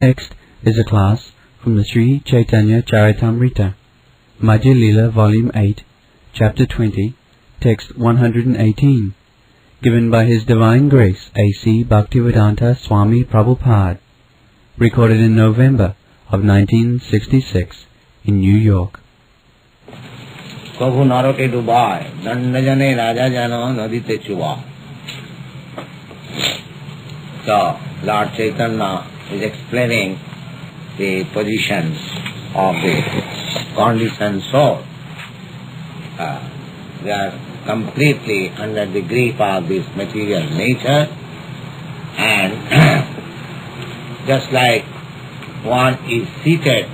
Next is a class from the Sri Chaitanya Charitamrita, Madhya-Lila Volume 8, Chapter 20, Text 118, given by His Divine Grace A.C. Bhaktivedanta Swami Prabhupada, recorded in November of 1966 in New York. Kabhu narake dubai, dandajane raja jano nadite chuba. So, Lord Chaitanya is explaining the positions of the conditioned soul. They are completely under the grip of this material nature, and just like one is seated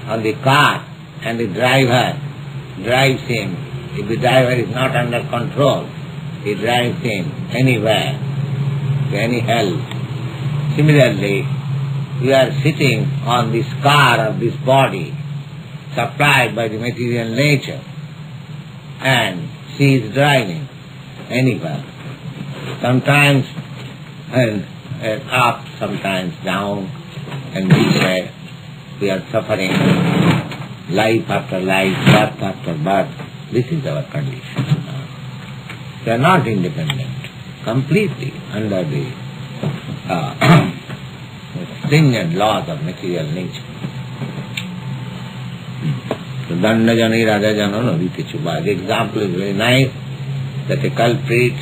on the car and the driver drives him. If the driver is not under control, he drives him anywhere, to any hell. Similarly, we are sitting on this car of this body, supplied by the material nature, and she is driving anywhere. Sometimes up, sometimes down, and this way we are suffering life after life, birth after birth. This is our condition. We are not independent, completely under the stringent laws of material nature. So, Danda Jani Raja Jano Naviti Chuba. The example is very nice, that a culprit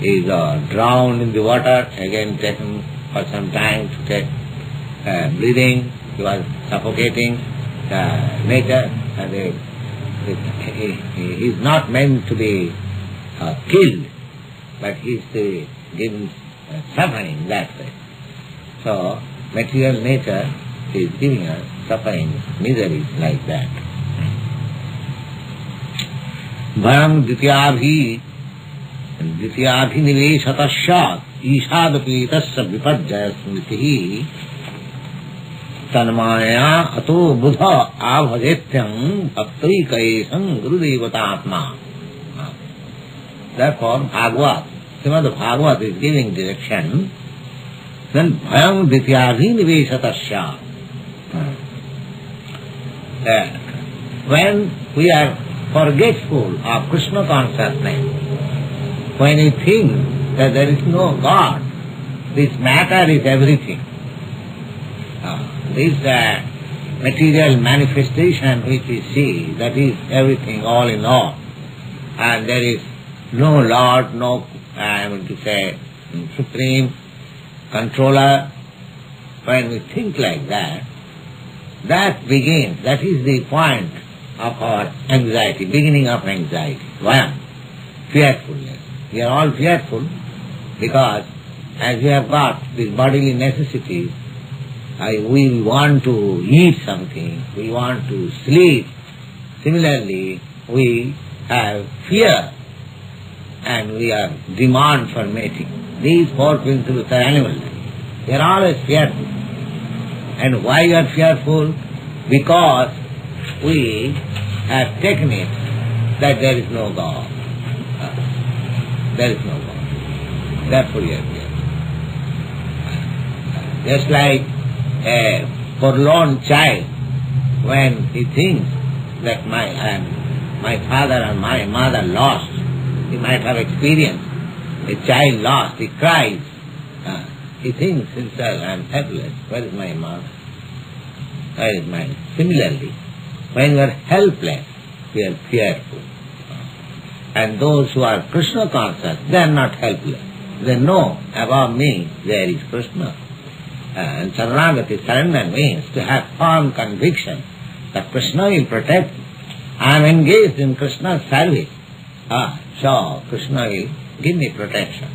is drowned in the water, again taken for some time to take breathing. He was suffocating nature, and he is not meant to be killed, but he is given suffering that way. So, material nature is giving us suffering, miseries like that. Bhayam ditiyabhiniveshatasya ishadapitasya vipajjaya smritihi tanmaya ato buddha abhajetyam bhaktaikaesam gurudevatatma. Therefore, Srimad Bhagavat is giving direction. Then bhayam ditiyabhiniveshatasya. When we are forgetful of Krishna consciousness, when we think that there is no God, this matter is everything. This material manifestation which we see, that is everything, all in all. And there is no Lord, no, supreme controller. When we think like that, that begins, that is the point of our anxiety, beginning of anxiety. Why? Fearfulness. We are all fearful because as we have got these bodily necessities, we want to eat something, we want to sleep. Similarly, we have fear and we are demand for mating. These four principles are animal. We are always fearful. And why we are fearful? Because we have taken it that there is no God. There is no God. Therefore we are fearful. Just like a forlorn child, when he thinks that my father and my mother lost, he might have experienced a child lost, he cries. He thinks himself, I am helpless. Where is my mother? Where is mine? Similarly, when we are helpless, we are fearful. And those who are Krishna conscious, they are not helpless. They know above me there is Krishna. And Saranagati, surrender means to have firm conviction that Krishna will protect me. I am engaged in Krishna's service. So Krishna will give me protection.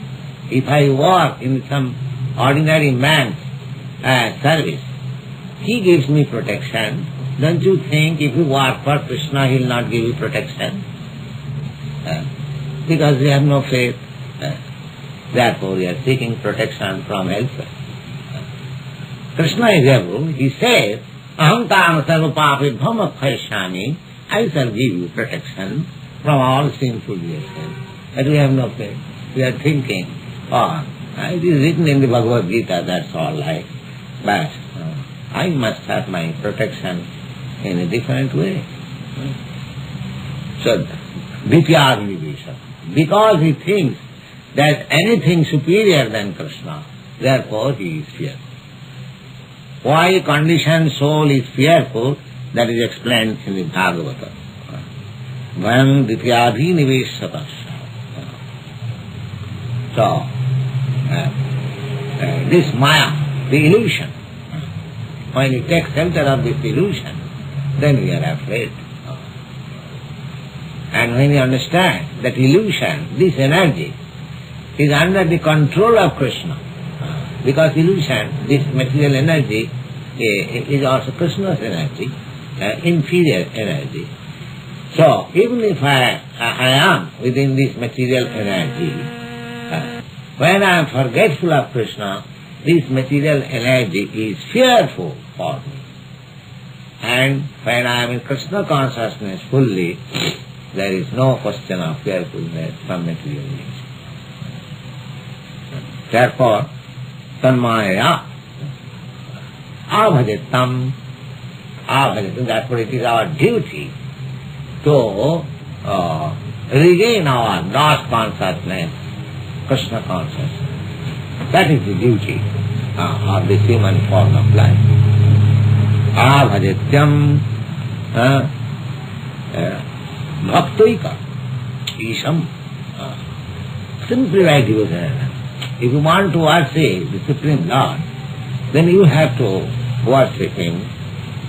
If I work in some ordinary man's service, he gives me protection. Don't you think if you work for Krishna, he will not give you protection? Because we have no faith. Therefore we are seeking protection from elsewhere. Krishna is able, he says, Aham tam sarva papi bhama khayashami, I shall give you protection from all sinful behavior. But we have no faith. We are thinking, it is written in the Bhagavad Gita, that's all. but I must have my protection in a different way. So, Ditya-Nivesha. Because he thinks that anything superior than Krishna, therefore he is fearful. Why conditioned soul is fearful, that is explained in the Bhagavata. Vayam Ditya-Nivesha. So, this Maya, the illusion, when you take shelter of this illusion, then we are afraid. And when you understand that illusion, this energy, is under the control of Krishna, because illusion, this material energy, is also Krishna's energy, inferior energy. So, even if I am within this material energy, when I am forgetful of Krishna, this material energy is fearful for me. And when I am in Krishna consciousness fully, there is no question of fearfulness from material nature. Therefore, tanmaya abhajatam, that's what it is our duty to regain our lost consciousness, Krishna consciousness. That is the duty of this human form of life. Abhajatyam bhaktoika isham. Simply by devotion. If you want to worship the Supreme Lord, then you have to worship Him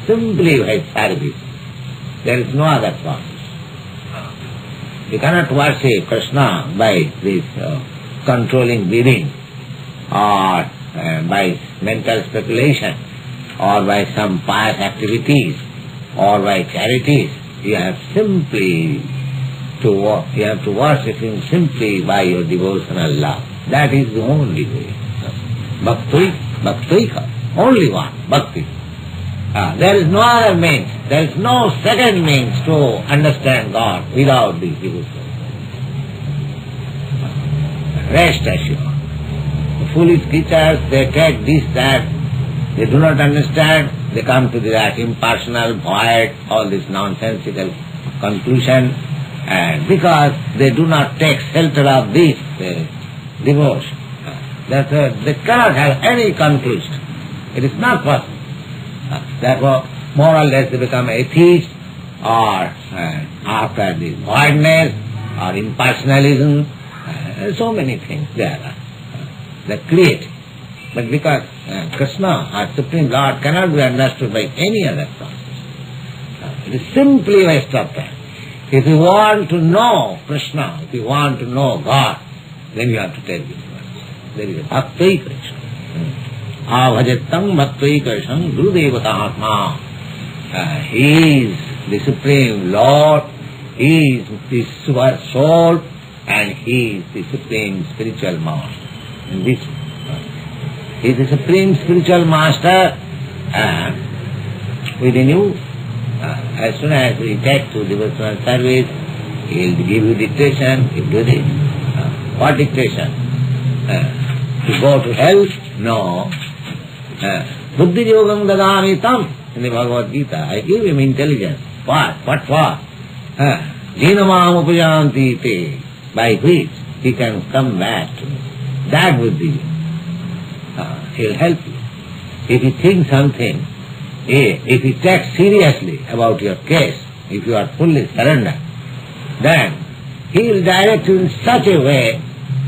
simply by service. There is no other process. You cannot worship Krishna by this controlling breathing, or by mental speculation, or by some pious activities, or by charities. You have simply to worship Him simply by your devotional love. That is the only way. Bhaktoika, only one, bhakti. There is no other means, there is no second means to understand God without this devotion. Rest assured. The foolish creatures, they take this, that, they do not understand, they come to that impersonal, void, all this nonsensical conclusion, and because they do not take shelter of this devotion, they cannot have any conclusion. It is not possible. Therefore, more or less they become atheists, or after the voidness, or impersonalism, so many things there are. They create. But because Krishna, our Supreme Lord, cannot be understood by any other process. It is simply waste of time. If you want to know Krishna, if you want to know God, then you have to take this verse. There is a bhakti Krishna. Avhajatam bhakti Krishna Gurudevata Atma. He is the Supreme Lord, He is the super soul, and He is the Supreme Spiritual Master. In this, He is the Supreme Spiritual Master within you. As soon as we take to devotional service, He will give you dictation, He will do this. What dictation? To go to hell? No. Buddhi yogam dadami tam. In the Bhagavad Gita, I give him intelligence. What? What for? Jinamam upajanti te. By which he can come back to me. That would be. He'll help you. If you think something, if you take seriously about your case, if you are fully surrendered, then he will direct you in such a way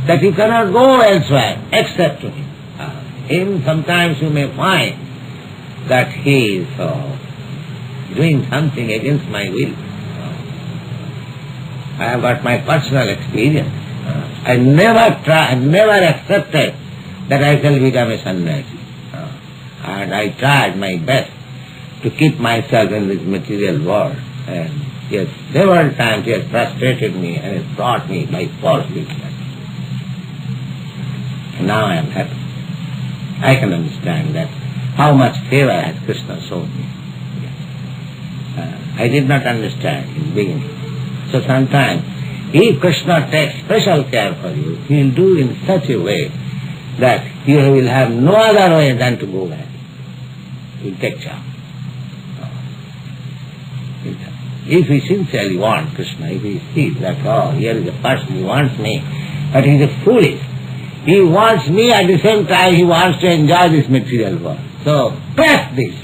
that you cannot go elsewhere except to him. Even sometimes you may find that he is doing something against my will. I have got my personal experience. I never accepted that I shall become a sannyasi. And I tried my best to keep myself in this material world. And yes, several times he has frustrated me and has brought me by force with that. And now I am happy. I can understand that how much favor has Krishna shown me. I did not understand in the beginning. So sometimes, if Krishna takes special care for you, he will do in such a way that you will have no other way than to go back. will take charge. If he sincerely wants Krishna, if he sees that, oh, here is a person who wants me, but he is a foolish. He wants me, at the same time he wants to enjoy this material world. So crush this,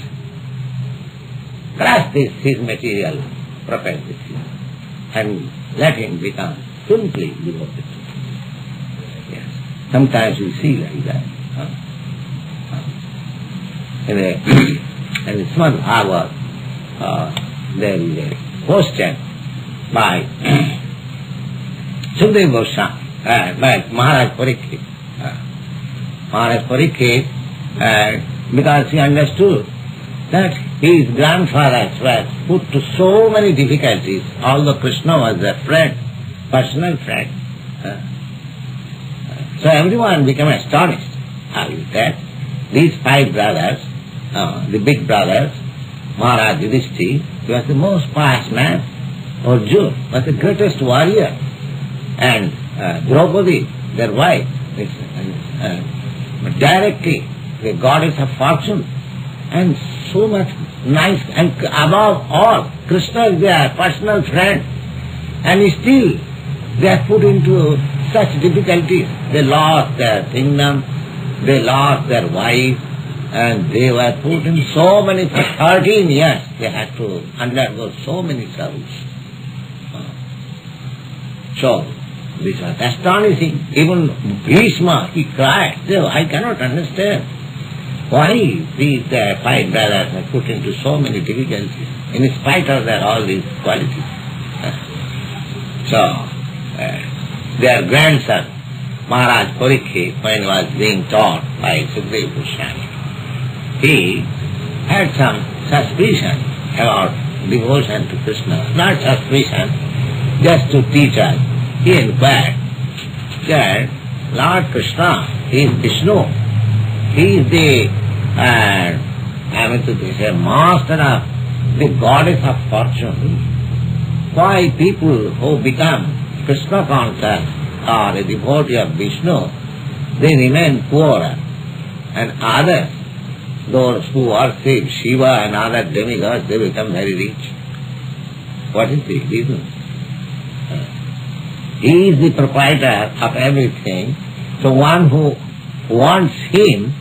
his material propensity, and let him become simply devoted. Yes. Sometimes we see like that. In the Srimad Bhagavatam, there is a question by Sukadeva Goswami, by Maharaj Parikshit. Maharaj Parikshit, because he understood that his grandfathers were put to so many difficulties, although Krishna was their friend, personal friend. So everyone became astonished. How is that? These 5 brothers, the big brothers, Maharaj Yudhishthira, he was the most pious man. Arjuna was the greatest warrior. And Draupadi, their wife, directly the goddess of fortune. And so much nice, and above all, Krishna is their personal friend. And still they are put into such difficulties. They lost their kingdom, they lost their wife, and they were put in so many, for 13 years they had to undergo so many troubles. So this was astonishing. Even Bhishma, he cried, so I cannot understand why these 5 brothers are put into so many difficulties, in spite of their all these qualities. So their grandson, Maharaj Parikshit, when he was being taught by Sukadeva Goswami, he had some suspicion about devotion to Krishna. Not suspicion, just to teach us. He inquired that Lord Krishna, he is Vishnu. He is the master of the goddess of fortune. Why people who become Krishna conscious or a devotee of Vishnu, they remain poor, and others, those who worship Shiva and other demigods, they become very rich. What is the reason? He is the proprietor of everything, so one who wants him,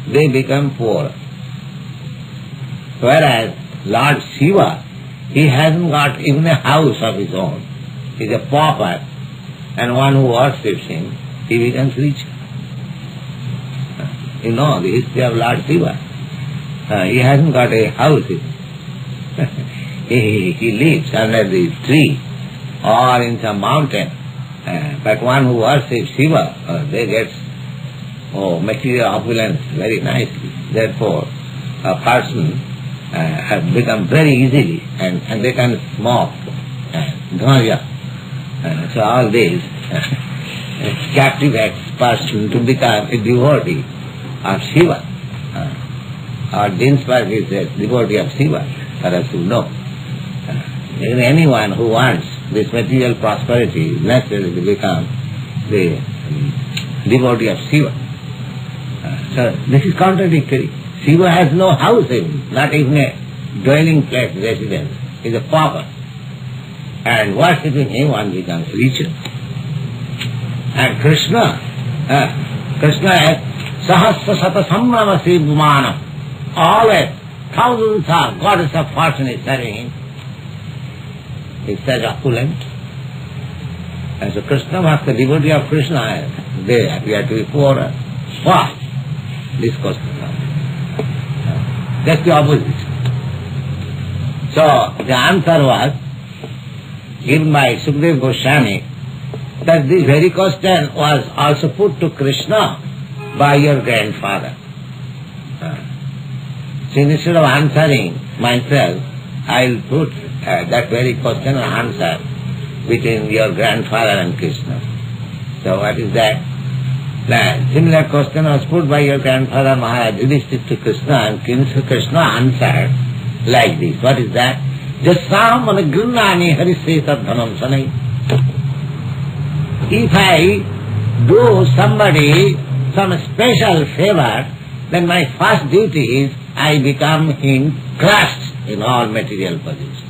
they become poor. Whereas Lord Shiva, he hasn't got even a house of his own. He is a pauper, and one who worships him, he becomes rich. You know the history of Lord Shiva. He hasn't got a house. He lives under the tree or in some mountain. But one who worships Shiva, they get material opulence very nicely. Therefore, a person has become very easily, and they can smoke ganja. So all this captivates person to become a devotee of Shiva. Or Dinsberg is a devotee of Shiva, for us to know. Anyone who wants this material prosperity is necessary to become the devotee of Shiva. So this is contradictory. Shiva has no house even, not even a dwelling place, residence. He is a pauper. And worshipping him one becomes richer. And Krishna has Sahasra Sata Sambrama Sivmanam. Always, thousands of goddess of fortune is serving him. He is such opulent. And so Krishna was the devotee of Krishna. They appear to be poorer. Why? This question. That's the opposite. So the answer was given by Sukadeva Goswami that this very question was also put to Krishna by your grandfather. So instead of answering myself, I will put that very question and answer between your grandfather and Krishna. So what is that? Similar question was put by your grandfather Maharaj Yudhishthira to Krishna, and Krishna answered like this. What is that? Jasam anagrinnani hariseta dhanam sanai. If I do somebody some special favor, then my first duty is I become crushed in all material positions.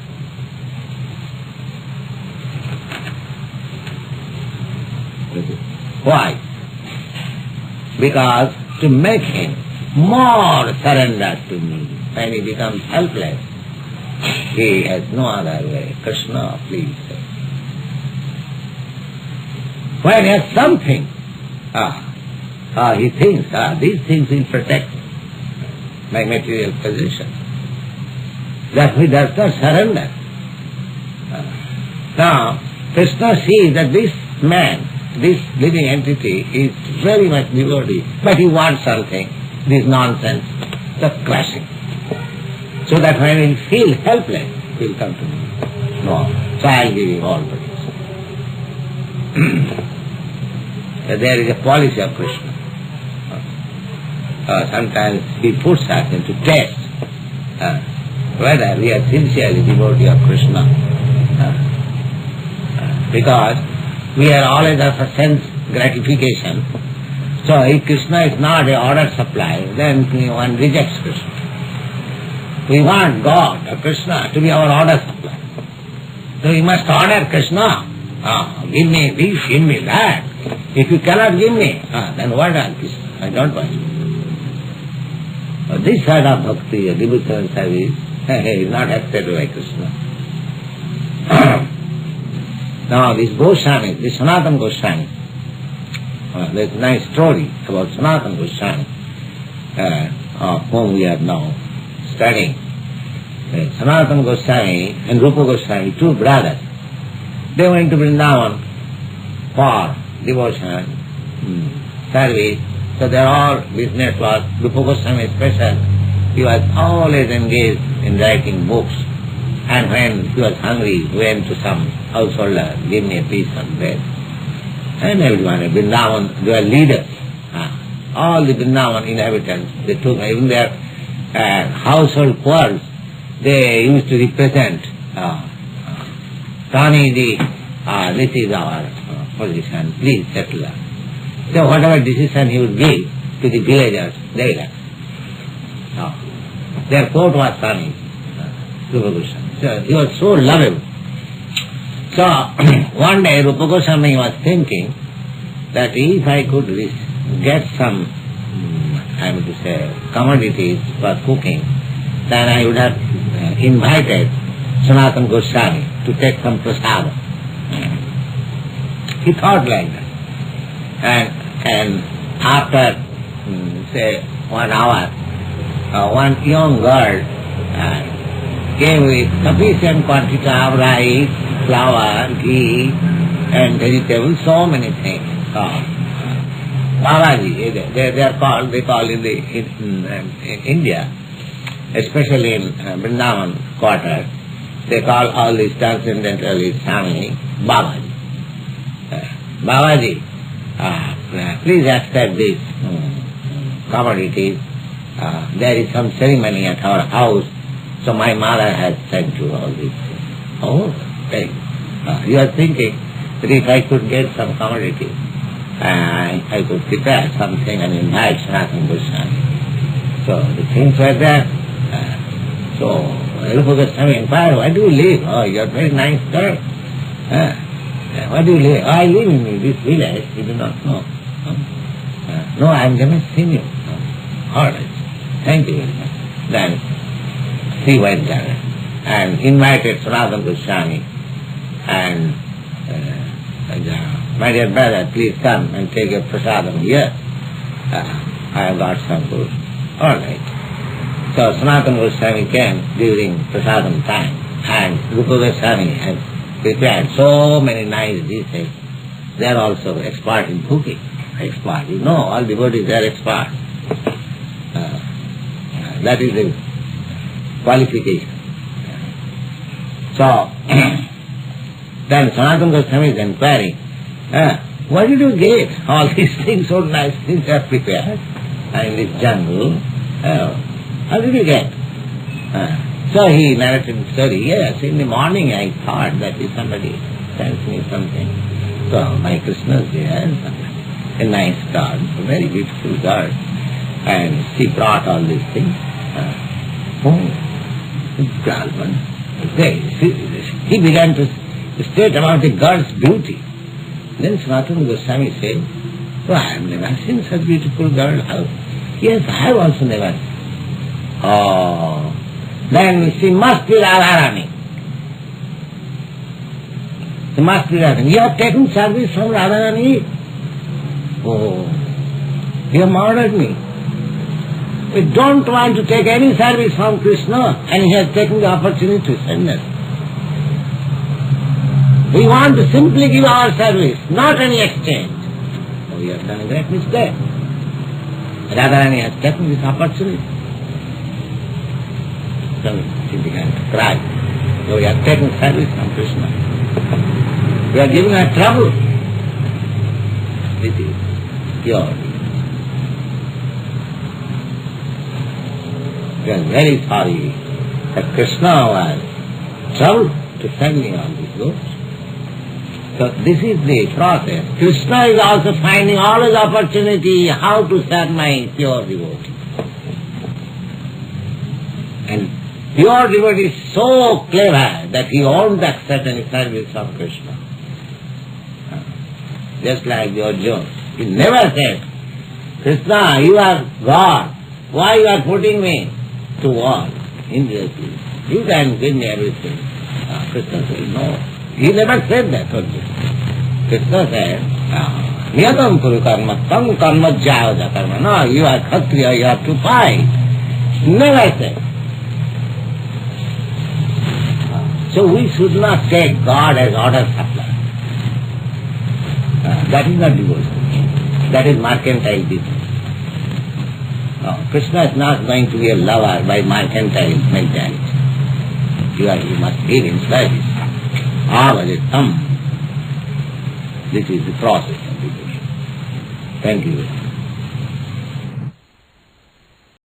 Why? Because to make him more surrendered to me, when he becomes helpless, he has no other way. Krishna, please. When he has something, he thinks, these things will protect my material position. That he does not surrender. Now, Krishna sees that this man, this living entity, is very much devotee, but he wants something, this nonsense, just crushing. So that when he feels helpless, he will come to me. No, so I will give him all protection. There is a policy of Krishna. Sometimes he puts us into test whether we are sincerely devotee of Krishna. Because we are always after sense gratification. So if Krishna is not a order supply, then one rejects Krishna. We want God or Krishna to be our order supply. So we must order Krishna. Give me this, give me that. If you cannot give me, then what are Krishna? I don't want you. This side of bhakti, devotional service, is not accepted by Krishna. Now this Goswami, this Sanatana Goswami, there's a nice story about Sanatana Goswami, of whom we are now studying. Sanatana Goswami and Rupa Goswami, two brothers, they went to Vrindavan for devotional service. So their all business was, Rupa Goswami special, he was always engaged in writing books. And when he was hungry, he went to some householder, give me a piece of bread. And everyone in Vrindavan, they were leaders. All the Vrindavan inhabitants, they took, even their household quarrels, they used to represent, Swamiji, this is our position, please settle us. So whatever decision he would give to the villagers, they left. Their court was Swami, Rupa Goswami. So he was so lovable. So one day Rupa Goswami was thinking that if I could get some, commodities for cooking, then I would have invited Sanatana Goswami to take some prasada. He thought like that. And after, say, 1 hour, one young girl came with sufficient quantity of rice, flour, ghee, and vegetables, so many things. Babaji, they call in India, especially in Vrindavan quarter, they call all these transcendentalists Swami Babaji. Babaji, please accept these commodities. There is some ceremony at our house, so my mother has sent you all these things. Oh, thank you. You are thinking that if I could get some commodities, I could prepare something and invite Sanatana Goswami. So the things were there. So Rupa Goswami inquired, where do you live? Oh, you are a very nice girl. Where do you live? Oh, I live in this village. You do not know. No, I am going to sing you. All right. Thank you very much. Then he went there and invited Sanatana Goswami and my dear brother, please come and take a prasadam here. I have got some food. All right. So Sanatana Goswami came during prasadam time, and Rupa Goswami had prepared so many nice dishes. They are also expert in cooking. Expert. You know, all devotees are expert. That is the qualification. So, then Sanatana Goswami is inquiring, where did you get all these things, so nice things are prepared in this jungle? How did you get? So he narrated the story. Yes, in the morning I thought that if somebody sends me something, so my Krishna is there, a nice girl, a very beautiful girl, and she brought all these things. Oh, this girl, he began to state about the girl's beauty. Then Sanatana Goswami said, oh, I have never seen such beautiful girl. How? Yes, I have also never seen. Oh, then she must be Radharani. She must be Radharani. You have taken service from Radharani? Oh, you have murdered me. We don't want to take any service from Krishna, and he has taken the opportunity to send us. We want to simply give our service, not any exchange. Oh, we have done a great mistake. Radharani has taken this opportunity. So she began to cry. So we are taking service from Krishna. We are giving her trouble. This is pure. We are very sorry that Krishna was troubled to send me on this road. So this is the process. Krishna is also finding always opportunity how to serve my pure devotee. And pure devotee is so clever that he won't accept any service of Krishna. Just like the Arjuna. He never said, Krishna, you are God. Why you are putting me to war? Immediately. You can give me everything. Krishna said, no. He never said that. Krishna said, Niyatam kuru karma, tam karma jaya karma. No, you are Kshatriya, you have to fight. Never said. So we should not take God as order supplier. That is not devotion. That is mercantile business. Krishna is not going to be a lover by mercantile mentality. You must give him service. Avaditam. This is the process of devotion. Thank you.